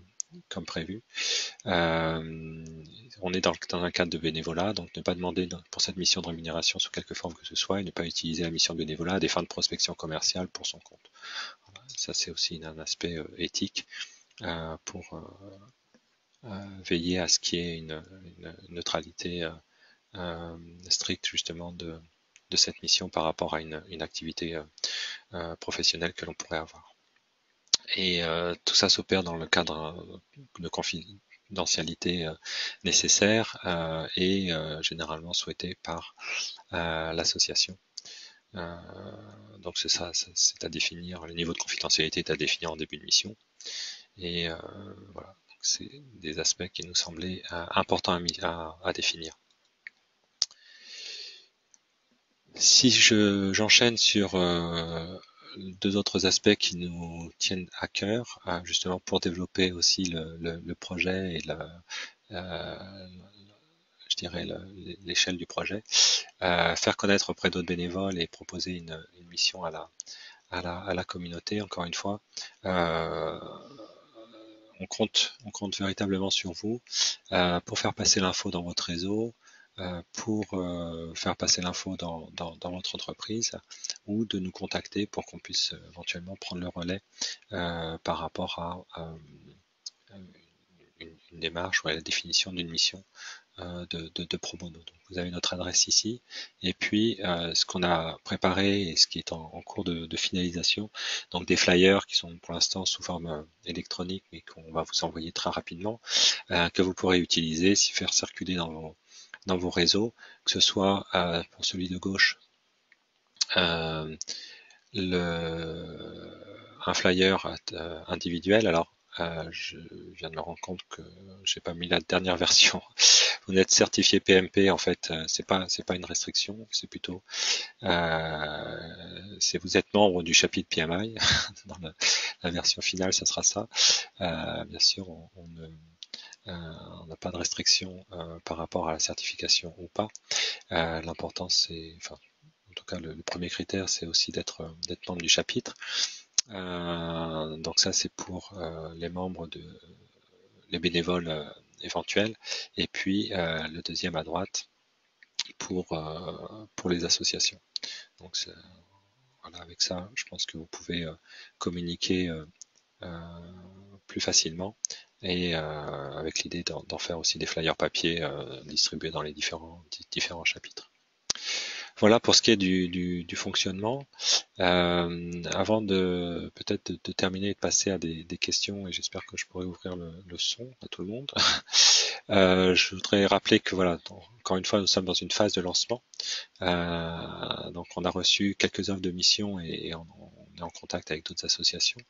prévu. On est dans un cadre de bénévolat, donc ne pas demander pour cette mission de rémunération sous quelque forme que ce soit et ne pas utiliser la mission de bénévolat à des fins de prospection commerciale pour son compte. Voilà, ça, c'est aussi un aspect éthique pour veiller à ce qu'il y ait une neutralité stricte justement de cette mission par rapport à une activité professionnelle que l'on pourrait avoir. Et tout ça s'opère dans le cadre de confidentialité nécessaire et généralement souhaité par l'association. Donc c'est ça, c'est à définir, le niveau de confidentialité est à définir en début de mission. Et voilà, c'est des aspects qui nous semblaient importants à définir. Si j'enchaîne sur deux autres aspects qui nous tiennent à cœur, justement pour développer aussi le projet et je dirais l'échelle du projet, faire connaître auprès d'autres bénévoles et proposer une mission à la communauté. Encore une fois, on compte véritablement sur vous pour faire passer l'info dans votre réseau, pour faire passer l'info dans votre entreprise ou de nous contacter pour qu'on puisse éventuellement prendre le relais par rapport à une démarche ou à la définition d'une mission de pro bono. Donc, vous avez notre adresse ici. Et puis, ce qu'on a préparé et ce qui est en cours de finalisation, donc des flyers qui sont pour l'instant sous forme électronique, mais qu'on va vous envoyer très rapidement, que vous pourrez utiliser, faire circuler dans vos réseaux, que ce soit pour celui de gauche, Euh, un flyer individuel. Alors, je viens de me rendre compte que j'ai pas mis la dernière version. Vous n'êtes certifié PMP, en fait, c'est pas une restriction, c'est plutôt si vous êtes membre du chapitre PMI. Dans la version finale, ça sera ça. Bien sûr, on n'a pas de restriction par rapport à la certification ou pas. L'important, c'est, enfin, en tout cas, le premier critère, c'est aussi d'être membre du chapitre. Donc ça, c'est pour les membres les bénévoles éventuels. Et puis le deuxième à droite pour les associations. Donc voilà, avec ça, je pense que vous pouvez communiquer plus facilement et avec l'idée d'en faire aussi des flyers papier distribués dans les différents chapitres. Voilà pour ce qui est du fonctionnement. Avant de peut-être de terminer et de passer à des questions, et j'espère que je pourrai ouvrir le son à tout le monde. Je voudrais rappeler que voilà, encore une fois, nous sommes dans une phase de lancement. Donc on a reçu quelques offres de mission et on est en contact avec d'autres associations.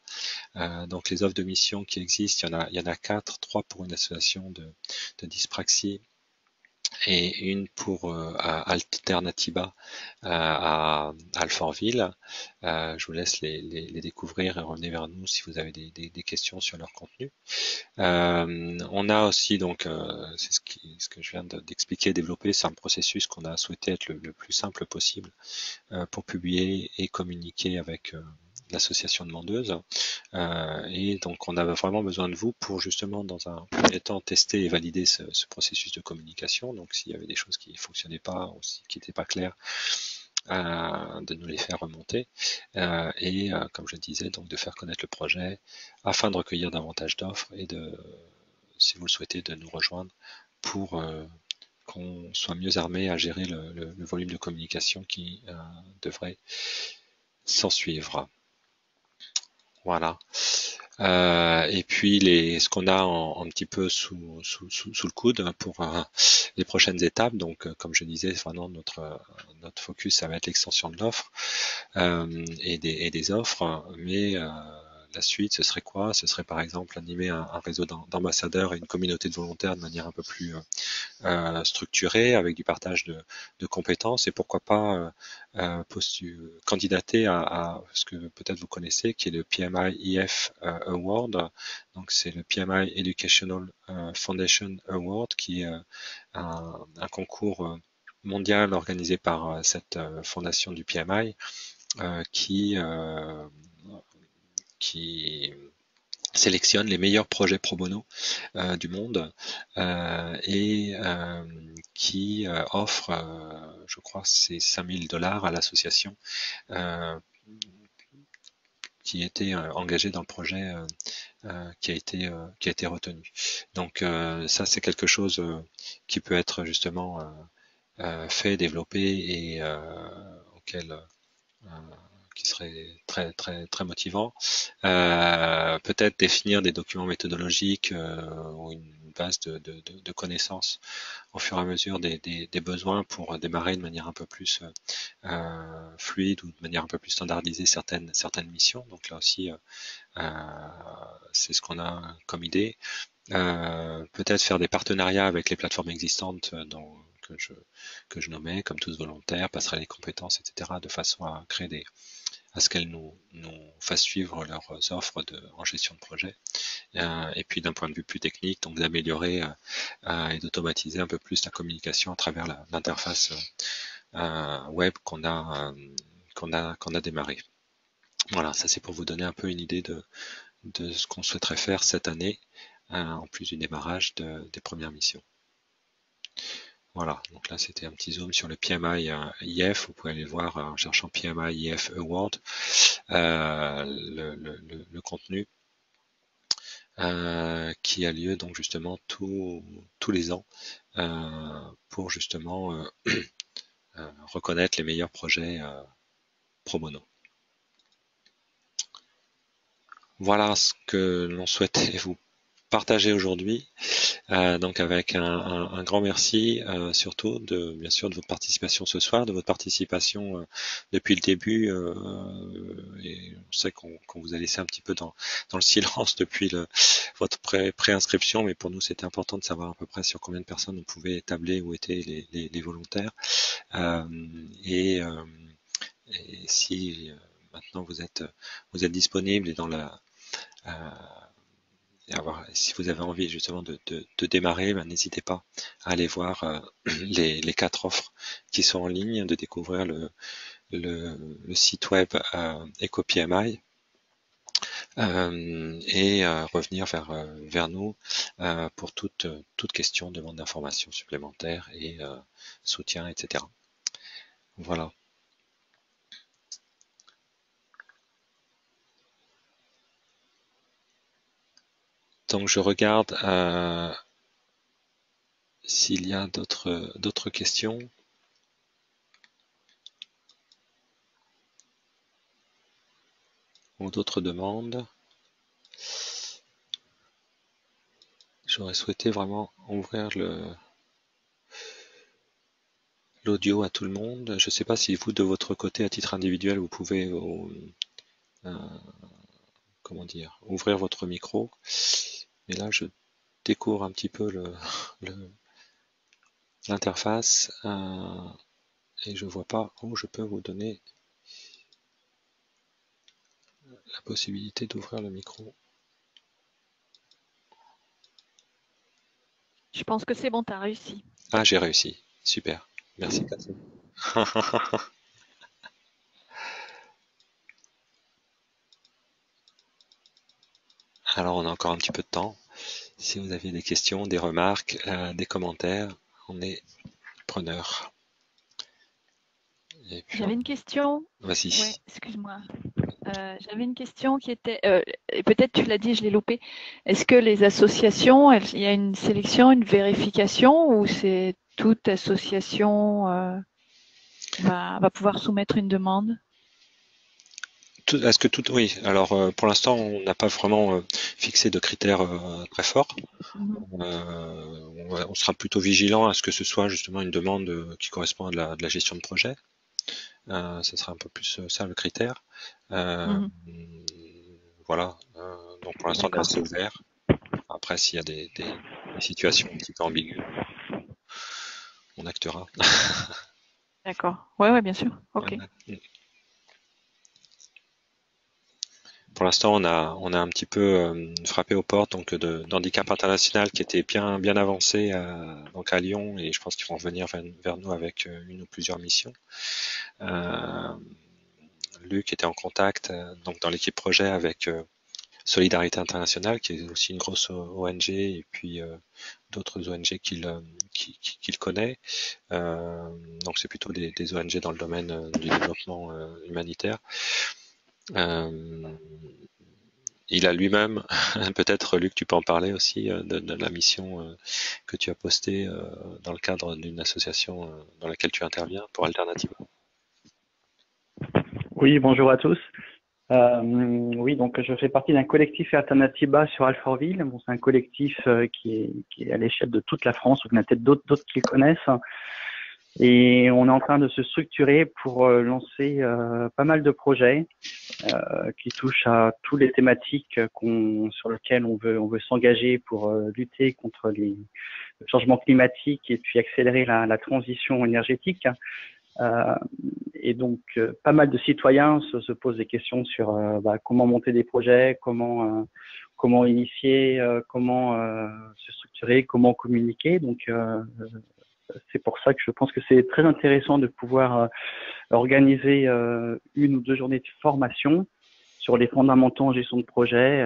Donc les offres de mission qui existent, il y en a 4, 3 pour une association de dyspraxie et une pour Alternativa à Alfortville. Je vous laisse les découvrir et revenez vers nous si vous avez des questions sur leur contenu. On a aussi donc, c'est ce que je viens d'expliquer, développer, c'est un processus qu'on a souhaité être le plus simple possible pour publier et communiquer avec l'association demandeuse. Et donc on avait vraiment besoin de vous pour justement dans un premier temps tester et valider ce processus de communication. Donc s'il y avait des choses qui ne fonctionnaient pas ou qui n'étaient pas claires, de nous les faire remonter et comme je disais, donc de faire connaître le projet afin de recueillir davantage d'offres et si vous le souhaitez, de nous rejoindre pour qu'on soit mieux armé à gérer le volume de communication qui devrait s'en suivre. Voilà. Et puis ce qu'on a un petit peu sous le coude pour les prochaines étapes. Donc, comme je disais, vraiment notre focus, ça va être l'extension de l'offre et des offres. Mais la suite, ce serait quoi? Ce serait par exemple animer un réseau d'ambassadeurs et une communauté de volontaires de manière un peu plus structurée, avec du partage de compétences et pourquoi pas candidater à ce que peut-être vous connaissez, qui est le PMI EF Award. Donc c'est le PMI Educational Foundation Award, qui est un concours mondial organisé par cette fondation du PMI qui sélectionne les meilleurs projets pro bono du monde et qui offre, je crois, c'est 5000 $ à l'association qui était engagée dans le projet qui a été retenu. Donc ça, c'est quelque chose qui peut être justement fait, développé et auquel qui serait très très très motivant. Peut-être définir des documents méthodologiques ou une base de connaissances au fur et à mesure des besoins pour démarrer de manière un peu plus fluide ou de manière un peu plus standardisée certaines missions. Donc là aussi, c'est ce qu'on a comme idée. Peut-être faire des partenariats avec les plateformes existantes que je nommais, comme Tous Volontaires, Passerelle les compétences, etc., de façon à créer à ce qu'elles nous fassent suivre leurs offres en gestion de projet. Et puis d'un point de vue plus technique, donc d'améliorer et d'automatiser un peu plus la communication à travers l'interface web qu'on a démarré. Voilà, ça c'est pour vous donner un peu une idée de ce qu'on souhaiterait faire cette année, en plus du démarrage des premières missions. Voilà, donc là c'était un petit zoom sur le PMI IF, vous pouvez aller voir en cherchant PMI IF Award le contenu qui a lieu donc justement tous les ans pour justement reconnaître les meilleurs projets pro bono. Voilà ce que l'on souhaitait vous partagé aujourd'hui. Donc avec un grand merci, surtout bien sûr de votre participation ce soir, de votre participation depuis le début. Et on sait qu'on vous a laissé un petit peu dans le silence depuis votre préinscription, mais pour nous c'était important de savoir à peu près sur combien de personnes on pouvait tabler, où étaient les volontaires. Euh, et, euh, et si maintenant vous êtes disponible et dans la si vous avez envie justement de démarrer, ben, n'hésitez pas à aller voir les 4 offres qui sont en ligne, de découvrir le site web EcoPMI et revenir vers nous pour toute question, demande d'informations supplémentaires et soutien, etc. Voilà. Donc je regarde s'il y a d'autres questions. Ou d'autres demandes. J'aurais souhaité vraiment ouvrir l'audio à tout le monde. Je ne sais pas si vous, de votre côté, à titre individuel, vous pouvez comment dire, ouvrir votre micro. Mais là, je découvre un petit peu l'interface et je vois pas où je peux vous donner la possibilité d'ouvrir le micro. Je pense que c'est bon, tu as réussi. Ah, j'ai réussi. Super. Merci, Catherine. Alors, on a encore un petit peu de temps. Si vous avez des questions, des remarques, des commentaires, on est preneur. Et puis, J'avais une question. vas-y. Ouais, excuse-moi. J'avais une question qui était, et peut-être tu l'as dit, je l'ai loupé. Est-ce que les associations, il y a une sélection, une vérification, ou c'est toute association va pouvoir soumettre une demande? Est-ce que tout, oui. Alors, pour l'instant, on n'a pas vraiment fixé de critères très forts. Mhm. On sera plutôt vigilant à ce que ce soit justement une demande qui correspond à de la gestion de projet. Ce sera un peu plus ça le critère. Euh, Mhm. voilà. Donc pour l'instant, on est D'accord. assez ouvert. Après, s'il y a des situations un petit peu ambiguës, on actera. D'accord. Ouais, ouais, bien sûr. Ok. Pour l'instant, on a un petit peu frappé aux portes d'handicap international qui était bien avancé donc à Lyon, et je pense qu'ils vont revenir vers nous avec une ou plusieurs missions. Euh, Luc était en contact donc dans l'équipe projet avec Solidarité Internationale, qui est aussi une grosse ONG, et puis d'autres ONG qu'il connaît. Donc c'est plutôt des ONG dans le domaine du développement humanitaire. Euh, il a lui-même, peut-être Luc, tu peux en parler aussi de la mission que tu as postée dans le cadre d'une association dans laquelle tu interviens pour Alternativa. Oui, bonjour à tous. Oui, donc je fais partie d'un collectif Alternativa sur Alfortville. Bon, c'est un collectif qui est à l'échelle de toute la France, ou il y en a peut-être d'autres qui le connaissent. Et on est en train de se structurer pour lancer pas mal de projets qui touchent à toutes les thématiques sur lesquelles on veut s'engager pour lutter contre le changement climatique et puis accélérer la transition énergétique. Et donc, pas mal de citoyens se posent des questions sur comment monter des projets, comment initier, comment se structurer, comment communiquer. Donc, c'est pour ça que je pense que c'est très intéressant de pouvoir organiser 1 ou 2 journées de formation sur les fondamentaux en gestion de projet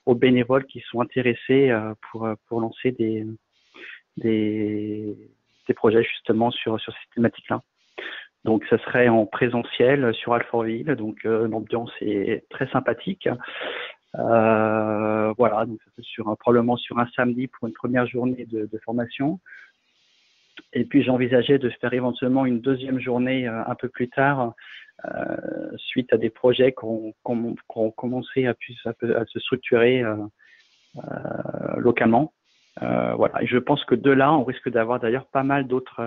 aux bénévoles qui sont intéressés pour lancer des projets justement sur ces thématiques-là. Donc, ça serait en présentiel sur Alfortville. Donc, l'ambiance est très sympathique. Voilà, donc ça fait probablement sur un samedi pour une première journée de formation. Et puis, j'envisageais de faire éventuellement une deuxième journée un peu plus tard, suite à des projets qui ont commencé à se structurer localement. Voilà. Et je pense que de là, on risque d'avoir d'ailleurs pas mal d'autres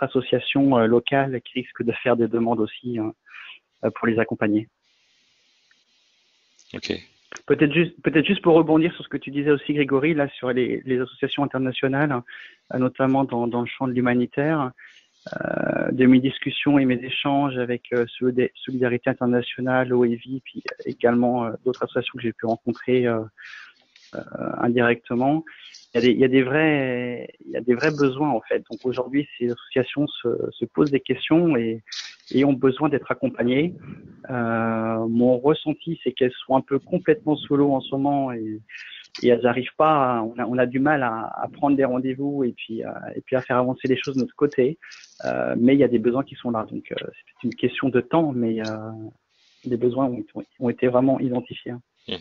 associations locales qui risquent de faire des demandes aussi pour les accompagner. Ok. Peut-être juste pour rebondir sur ce que tu disais aussi, Grégory, là sur les associations internationales, notamment dans le champ de l'humanitaire, de mes discussions et mes échanges avec Solidarité Internationale, OEVI, puis également d'autres associations que j'ai pu rencontrer indirectement. Il y a des vrais besoins en fait. Donc aujourd'hui, ces associations se posent des questions et ont besoin d'être accompagnées. Mon ressenti, c'est qu'elles sont un peu complètement solo en ce moment et elles n'arrivent pas. On a du mal à prendre des rendez-vous et puis à faire avancer les choses de notre côté. Mais il y a des besoins qui sont là. Donc c'est une question de temps, mais les besoins ont été vraiment identifiés. Mhm.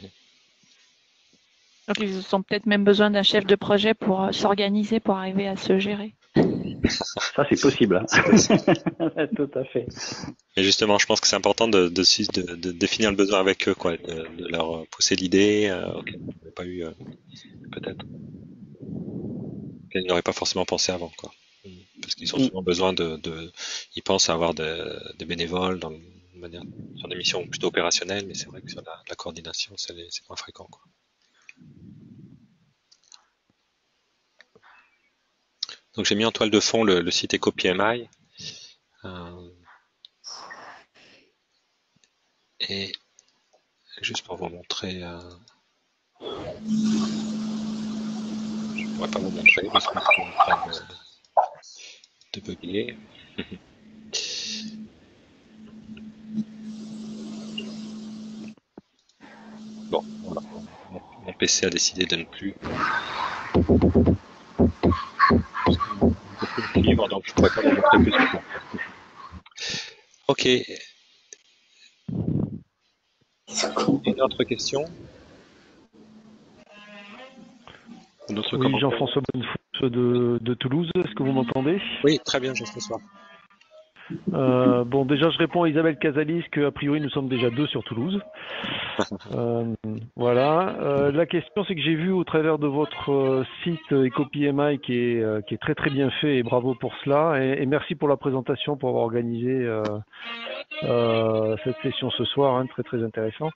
Donc, ils ont peut-être même besoin d'un chef de projet pour s'organiser, pour arriver à se gérer. Ça, c'est possible. Tout à fait. Et justement, je pense que c'est important de définir le besoin avec eux, quoi, de leur pousser l'idée auquel ils n'avaient pas eu, peut-être, auquel ils n'auraient pas forcément pensé avant, quoi. Parce qu'ils ont souvent besoin ils pensent avoir des bénévoles sur des missions plutôt opérationnelles, mais c'est vrai que sur la coordination, c'est moins fréquent, quoi. Donc j'ai mis en toile de fond le site EcoPMI. Et juste pour vous montrer, je ne pourrais pas vous montrer parce que c'est en train de bugger. Bon, voilà. Mon PC a décidé de ne plus suivre, donc je ne pourrais pas vous montrer plus que ça. Ok. Une autre question? Oui, Jean-François Bonnefous de Toulouse, est-ce que vous m'entendez? Oui, très bien, Jean-François. Bon, déjà, je réponds à Isabelle Casalis qu'a priori, nous sommes déjà 2 sur Toulouse. Voilà. La question, c'est que j'ai vu au travers de votre site EcoPMI qui est très très bien fait et bravo pour cela. Et merci pour la présentation, pour avoir organisé cette session ce soir, hein, très très intéressant.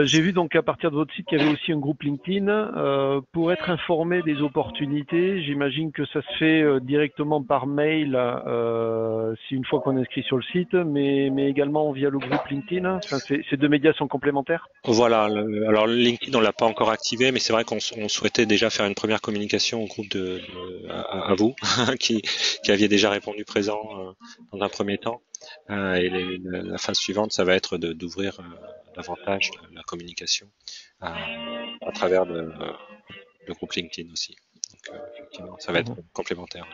J'ai vu donc à partir de votre site qu'il y avait aussi un groupe LinkedIn. Pour être informé des opportunités, j'imagine que ça se fait directement par mail, si une fois qu'on est inscrit sur le site, mais également via le groupe LinkedIn. Enfin, ces 2 médias sont complémentaires. Voilà, alors le LinkedIn on l'a pas encore activé, mais c'est vrai qu'on souhaitait déjà faire une première communication au groupe à vous qui aviez déjà répondu présent dans un premier temps. Et la phase suivante, ça va être d'ouvrir davantage la communication à travers le groupe LinkedIn aussi. Donc effectivement, ça va être complémentaire.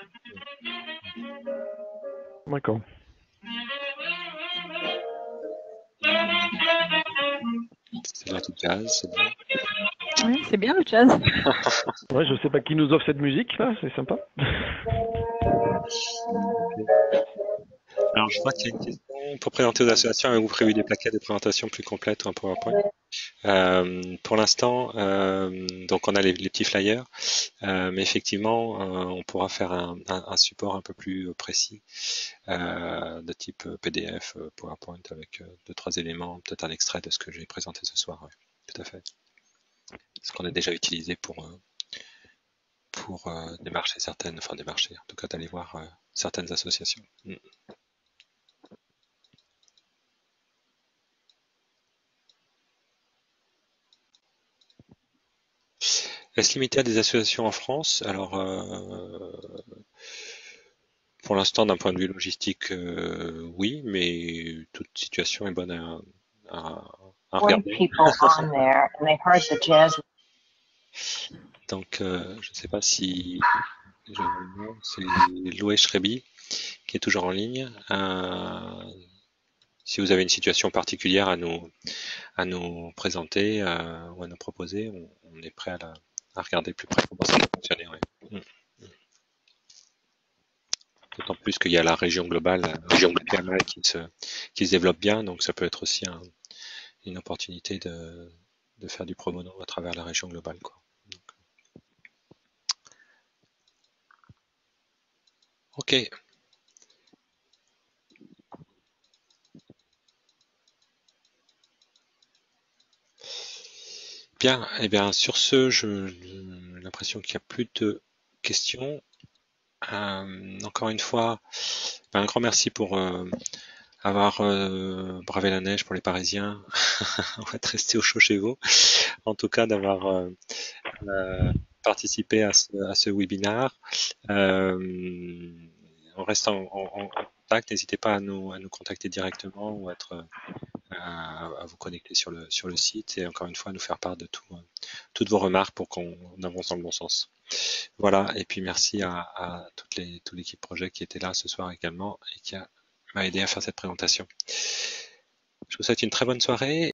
D'accord. C'est là tout jazz, c'est bien. Oui, c'est bien le jazz. Ouais, je sais pas qui nous offre cette musique là, c'est sympa. Alors je vois qu'il y a une question pour présenter aux associations. Avez-vous prévu des plaquettes de présentation plus complètes ou un PowerPoint? Pour l'instant, donc on a les petits flyers, mais effectivement, on pourra faire un support un peu plus précis de type PDF, PowerPoint avec 2-3 éléments, peut-être un extrait de ce que j'ai présenté ce soir. Ouais, tout à fait. Ce qu'on a déjà utilisé pour démarcher en tout cas d'aller voir certaines associations. Est-ce limité à des associations en France? Alors, pour l'instant, d'un point de vue logistique, oui, mais toute situation est bonne à regarder. Donc, je ne sais pas si c'est Loué Shrebi qui est toujours en ligne. Si vous avez une situation particulière à nous présenter ou à nous proposer, on est prêt à regarder plus près comment ça va fonctionner. Ouais. D'autant plus qu'il y a la région globale, la région PMI qui se développe bien, donc ça peut être aussi une opportunité de faire du pro bono à travers la région globale, quoi. Ok. Bien, eh bien sur ce, j'ai l'impression qu'il n'y a plus de questions. Encore une fois, un grand merci pour avoir bravé la neige pour les Parisiens. On va être resté au chaud chez vous. En tout cas, d'avoir participé à ce webinaire. On reste en contact. N'hésitez pas à nous contacter directement ou à vous connecter sur le site et encore une fois à nous faire part de toutes vos remarques pour qu'on avance dans le bon sens. Voilà, et puis merci à toute l'équipe projet qui était là ce soir également et qui m'a aidé à faire cette présentation. Je vous souhaite une très bonne soirée.